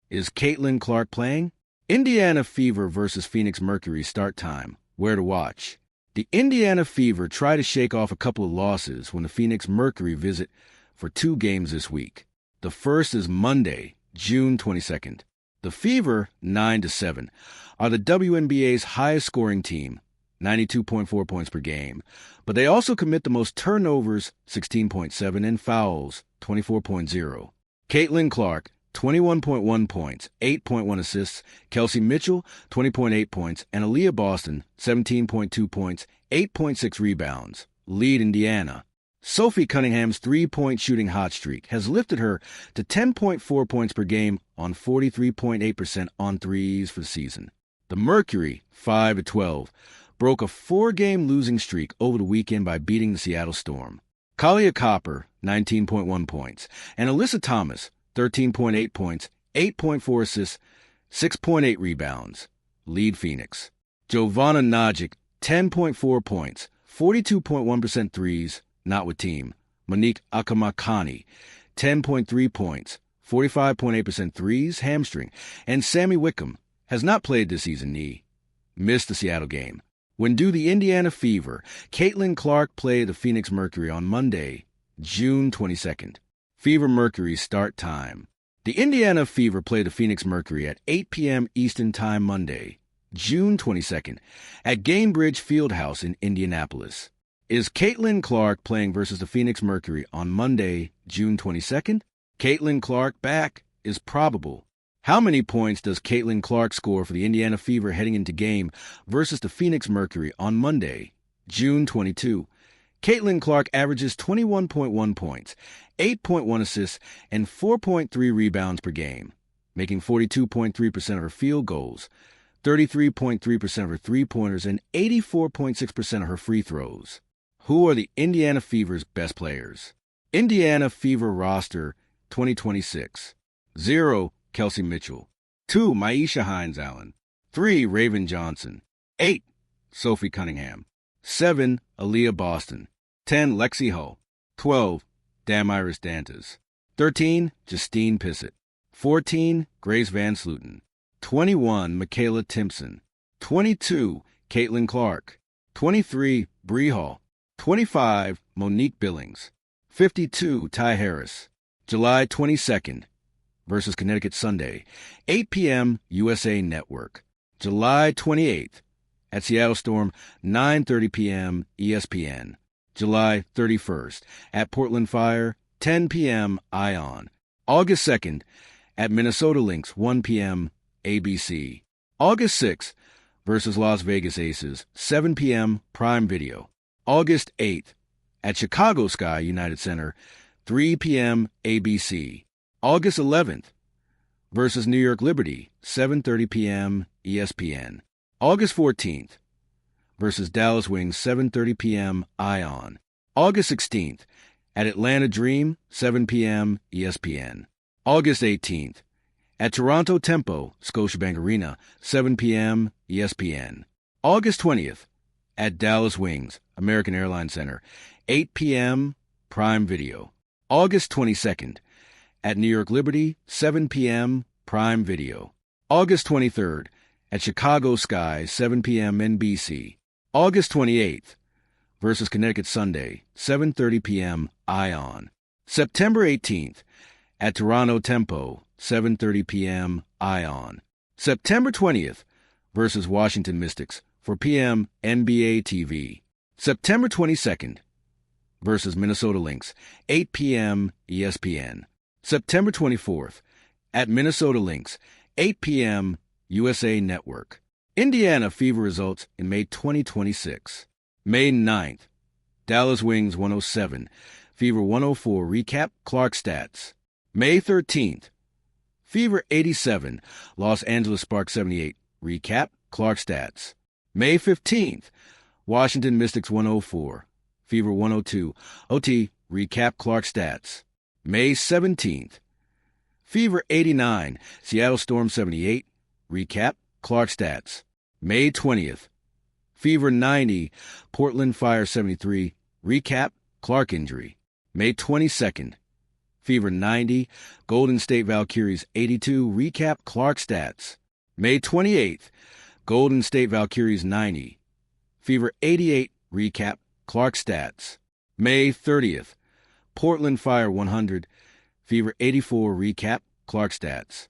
Is Caitlin Clark playing? Indiana Fever versus Phoenix Mercury start time. Where to watch? The Indiana Fever try to shake off a couple of losses when the Phoenix Mercury visit for 2 games this week. The first is Monday, June 22nd. The Fever, 9-7, are the WNBA's highest scoring team, 92.4 points per game, but they also commit the most turnovers, 16.7, and fouls, 24.0. Caitlin Clark, 21.1 points, 8.1 assists. Kelsey Mitchell, 20.8 points, and Aaliyah Boston, 17.2 points, 8.6 rebounds. Lead Indiana. Sophie Cunningham's three-point shooting hot streak has lifted her to 10.4 points per game on 43.8% on threes for the season. The Mercury, 5-12, broke a 4-game losing streak over the weekend by beating the Seattle Storm. Kalia Copper, 19.1 points, and Alyssa Thomas, 13.8 points, 8.4 assists, 6.8 rebounds. Lead Phoenix. Jovana Najic, 10.4 points, 42.1% threes, not with team. Monique Akamakani, 10.3 points, 45.8% threes, hamstring. And Sammy Wickham has not played this season, knee. Missed the Seattle game. When do the Indiana Fever, Caitlin Clark play the Phoenix Mercury on Monday, June 22nd. Fever Mercury start time. The Indiana Fever play the Phoenix Mercury at 8 p.m. Eastern Time Monday, June 22nd, at Gainbridge Fieldhouse in Indianapolis. Is Caitlin Clark playing versus the Phoenix Mercury on Monday, June 22nd? Caitlin Clark back is probable. How many points does Caitlin Clark score for the Indiana Fever heading into game versus the Phoenix Mercury on Monday, June 22? Caitlin Clark averages 21.1 points, 8.1 assists, and 4.3 rebounds per game, making 42.3% of her field goals, 33.3% of her three-pointers, and 84.6% of her free throws. Who are the Indiana Fever's best players? Indiana Fever roster 2026. 0. Kelsey Mitchell. 2. Maisha Hines-Allen. 3. Raven Johnson. 8. Sophie Cunningham. 7. Aaliyah Boston. 10. Lexi Hull. 12. Damiris Dantas. 13. Justine Pissett. 14. Grace Van Sluten. 21. Michaela Timpson. 22. Caitlin Clark. 23. Bree Hall. 25. Monique Billings. 52. Ty Harris. July 22nd versus Connecticut Sunday, 8 p.m. USA Network. July 28th at Seattle Storm, 9:30 p.m. ESPN. July 31st at Portland Fire, 10 p.m. ION. August 2nd at Minnesota Lynx, 1 p.m. ABC. August 6th versus Las Vegas Aces, 7 p.m. Prime Video. August 8th at Chicago Sky United Center, 3 p.m. ABC. August 11th versus New York Liberty, 7:30 p.m. ESPN. August 14th versus Dallas Wings, 7:30 p.m. ION. August 16th at Atlanta Dream, 7 p.m. ESPN. August 18th at Toronto Tempo, Scotiabank Arena, 7 p.m. ESPN. August 20th at Dallas Wings, American Airlines Center, 8 p.m. Prime Video. August 22nd at New York Liberty, 7 p.m. Prime Video. August 23rd at Chicago Sky, 7 p.m. NBC. August 28th versus Connecticut Sunday, 7:30 p.m. ION. September 18th at Toronto Tempo, 7:30 p.m. ION. September 20th versus Washington Mystics, 4 p.m. NBA TV. September 22nd versus Minnesota Lynx, 8 p.m. ESPN. September 24th at Minnesota Lynx, 8 p.m. USA Network. Indiana Fever results in May 2026. May 9th, Dallas Wings 107, Fever 104 recap Clark stats. May 13th, Fever 87, Los Angeles Sparks 78 recap Clark stats. May 15th, Washington Mystics 104, Fever 102, OT recap Clark stats. May 17th, Fever 89, Seattle Storm 78, recap Clark stats. May 20th, Fever 90, Portland Fire 73, recap Clark injury. May 22nd, Fever 90, Golden State Valkyries 82, recap Clark stats. May 28th, Golden State Valkyries 90, Fever 88, recap Clark stats. May 30th, Portland Fire 100, Fever 84, recap Clark stats.